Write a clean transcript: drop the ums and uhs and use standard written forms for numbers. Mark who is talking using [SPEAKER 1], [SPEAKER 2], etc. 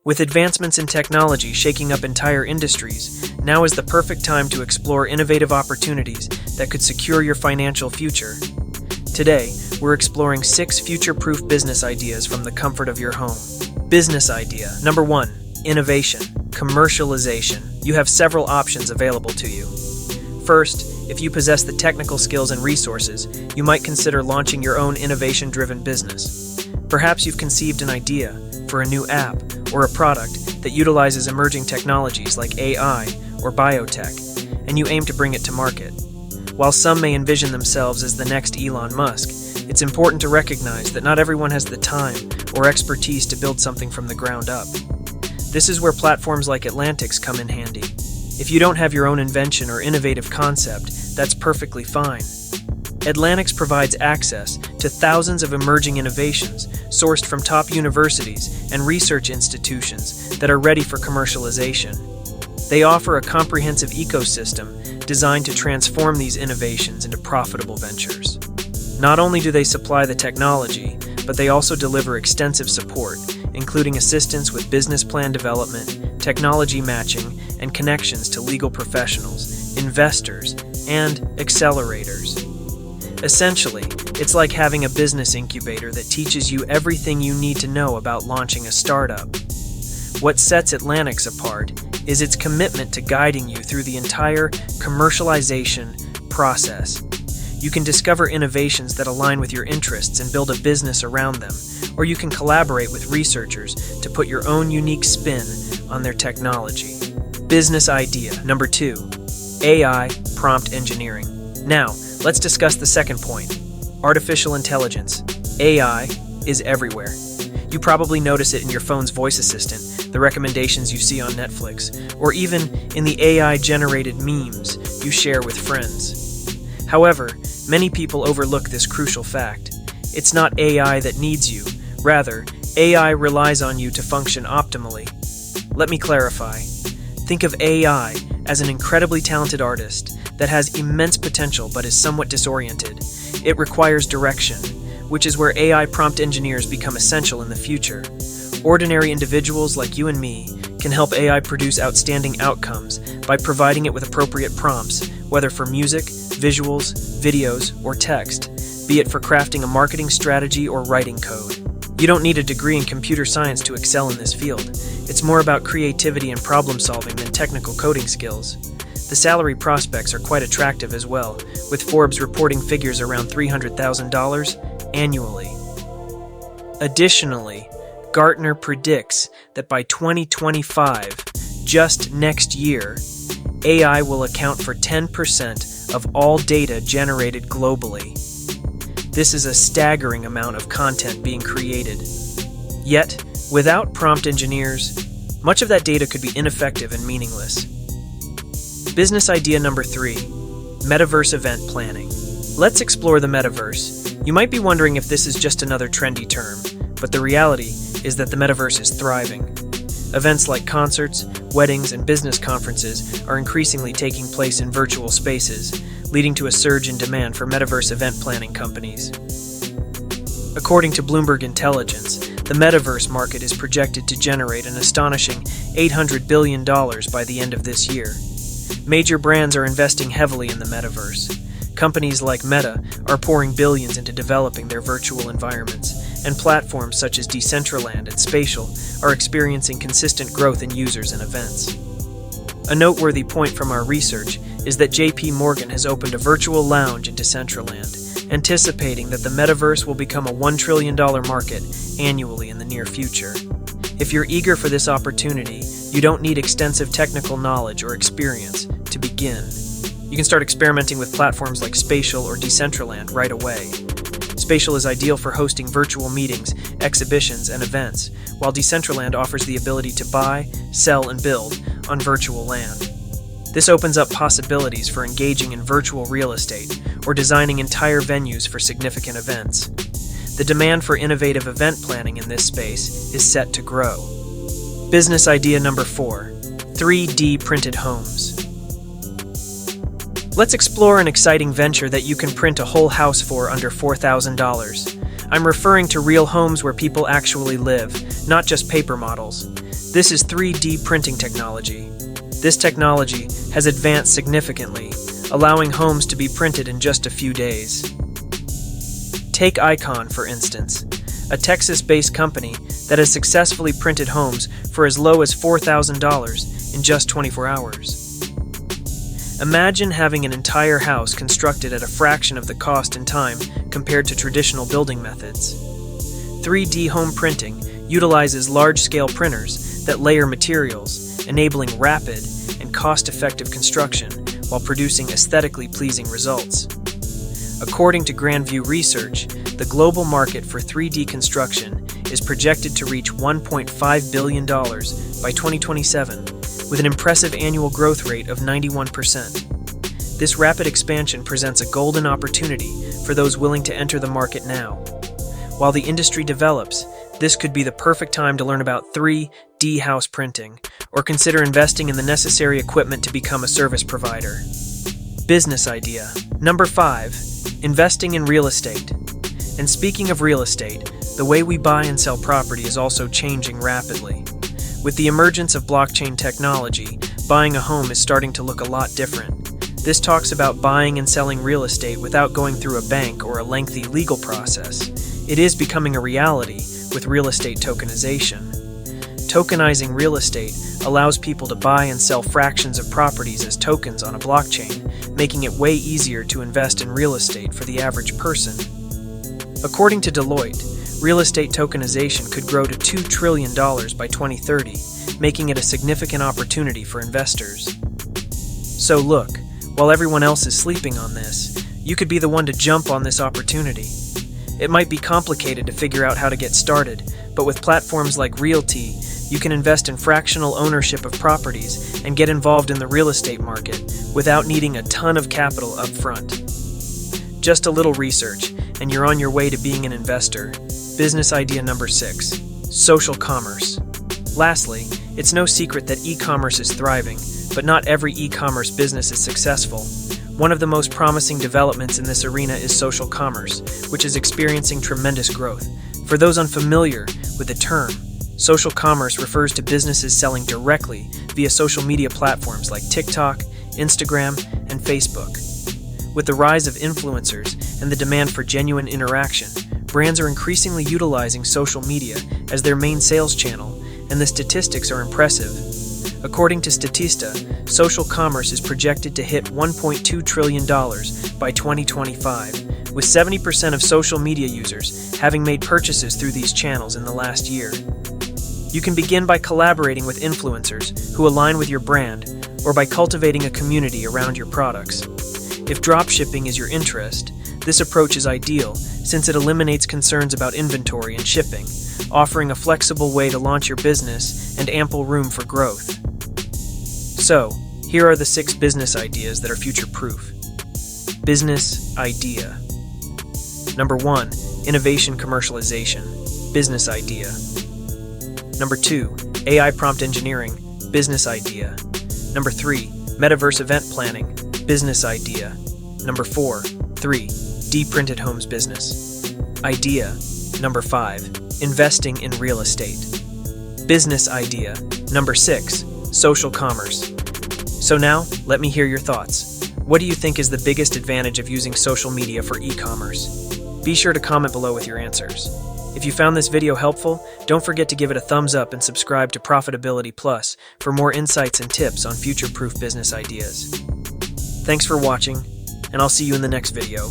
[SPEAKER 1] With advancements in technology shaking up entire industries, now is the perfect time to explore innovative opportunities that could secure your financial future. Today, we're exploring 6 future-proof business ideas from the comfort of your home. Business idea. Number 1. Innovation. Commercialization. You have several options available to you. First, if you possess the technical skills and resources, you might consider launching your own innovation-driven business. Perhaps you've conceived an idea for a new app or a product that utilizes emerging technologies like AI or biotech, and you aim to bring it to market. While some may envision themselves as the next Elon Musk, it's important to recognize that not everyone has the time or expertise to build something from the ground up. This is where platforms like Atlantic's come in handy. If you don't have your own invention or innovative concept, that's perfectly fine. Atlantic's provides access to thousands of emerging innovations sourced from top universities and research institutions that are ready for commercialization. They offer a comprehensive ecosystem designed to transform these innovations into profitable ventures. Not only do they supply the technology, but they also deliver extensive support, including assistance with business plan development, technology matching, and connections to legal professionals, investors, and accelerators. Essentially, it's like having a business incubator that teaches you everything you need to know about launching a startup. What sets Atlantic's apart is its commitment to guiding you through the entire commercialization process. You can discover innovations that align with your interests and build a business around them, or you can collaborate with researchers to put your own unique spin on their technology. Business idea. Number 2. AI prompt engineering. Now, let's discuss the second point. Artificial intelligence. AI is everywhere. You probably notice it in your phone's voice assistant, the recommendations you see on Netflix, or even in the AI-generated memes you share with friends. However, many people overlook this crucial fact. It's not AI that needs you. Rather, AI relies on you to function optimally. Let me clarify. Think of AI as an incredibly talented artist that has immense potential but is somewhat disoriented. It requires direction, which is where AI prompt engineers become essential in the future. Ordinary individuals like you and me can help AI produce outstanding outcomes by providing it with appropriate prompts, whether for music, visuals, videos, or text, be it for crafting a marketing strategy or writing code. You don't need a degree in computer science to excel in this field. It's more about creativity and problem solving than technical coding skills. The salary prospects are quite attractive as well, with Forbes reporting figures around $300,000 annually. Additionally, Gartner predicts that by 2025, just next year, AI will account for 10% of all data generated globally. This is a staggering amount of content being created. Yet, without prompt engineers, much of that data could be ineffective and meaningless. Business idea number 3. Metaverse event planning. Let's explore the metaverse. You might be wondering if this is just another trendy term, but the reality is that the metaverse is thriving. Events like concerts, weddings, and business conferences are increasingly taking place in virtual spaces, leading to a surge in demand for metaverse event planning companies. According to Bloomberg Intelligence, the metaverse market is projected to generate an astonishing $800 billion by the end of this year. Major brands are investing heavily in the metaverse. Companies like Meta are pouring billions into developing their virtual environments, and platforms such as Decentraland and Spatial are experiencing consistent growth in users and events. A noteworthy point from our research is that JP Morgan has opened a virtual lounge in Decentraland, anticipating that the metaverse will become a $1 trillion market annually in the near future. If you're eager for this opportunity, you don't need extensive technical knowledge or experience to begin. You can start experimenting with platforms like Spatial or Decentraland right away. Spatial is ideal for hosting virtual meetings, exhibitions, and events, while Decentraland offers the ability to buy, sell, and build on virtual land. This opens up possibilities for engaging in virtual real estate or designing entire venues for significant events. The demand for innovative event planning in this space is set to grow. Business idea number 4. 3D printed homes. Let's explore an exciting venture that you can print a whole house for under $4,000. I'm referring to real homes where people actually live, not just paper models. This is 3D printing technology. This technology has advanced significantly, allowing homes to be printed in just a few days. Take Icon, for instance, a Texas-based company that has successfully printed homes for as low as $4,000 in just 24 hours. Imagine having an entire house constructed at a fraction of the cost and time compared to traditional building methods. 3D home printing utilizes large-scale printers that layer materials, enabling rapid and cost-effective construction while producing aesthetically pleasing results. According to Grandview Research, the global market for 3D construction is projected to reach $1.5 billion by 2027, with an impressive annual growth rate of 91%. This rapid expansion presents a golden opportunity for those willing to enter the market now. While the industry develops, this could be the perfect time to learn about 3D house printing, or consider investing in the necessary equipment to become a service provider. Business idea. Number 5. Investing in real estate. And speaking of real estate, the way we buy and sell property is also changing rapidly. With the emergence of blockchain technology, buying a home is starting to look a lot different. This talks about buying and selling real estate without going through a bank or a lengthy legal process. It is becoming a reality with real estate tokenization. Tokenizing real estate allows people to buy and sell fractions of properties as tokens on a blockchain, making it way easier to invest in real estate for the average person. According to Deloitte, real estate tokenization could grow to $2 trillion by 2030, making it a significant opportunity for investors. So look, while everyone else is sleeping on this, you could be the one to jump on this opportunity. It might be complicated to figure out how to get started, but with platforms like Realty, you can invest in fractional ownership of properties and get involved in the real estate market without needing a ton of capital up front. Just a little research, and you're on your way to being an investor. Business idea number 6. Social commerce. Lastly, it's no secret that e-commerce is thriving, but not every e-commerce business is successful. One of the most promising developments in this arena is social commerce, which is experiencing tremendous growth. For those unfamiliar with the term, social commerce refers to businesses selling directly via social media platforms like TikTok, Instagram, and Facebook. With the rise of influencers and the demand for genuine interaction, brands are increasingly utilizing social media as their main sales channel, and the statistics are impressive. According to Statista, social commerce is projected to hit $1.2 trillion by 2025, with 70% of social media users having made purchases through these channels in the last year. You can begin by collaborating with influencers who align with your brand, or by cultivating a community around your products. If dropshipping is your interest, this approach is ideal since it eliminates concerns about inventory and shipping, offering a flexible way to launch your business and ample room for growth. So, here are the 6 business ideas that are future-proof. Business idea. Number 1. Innovation commercialization. Business idea. Number 2. AI prompt engineering. Business idea. Number 3. Metaverse event planning. Business idea. Number 4. 3D printed homes business. Idea. Number 5. Investing in real estate. Business idea. Number 6. Social commerce. So now, let me hear your thoughts. What do you think is the biggest advantage of using social media for e-commerce? Be sure to comment below with your answers. If you found this video helpful, don't forget to give it a thumbs up and subscribe to Profitability Plus for more insights and tips on future-proof business ideas. Thanks for watching, and I'll see you in the next video.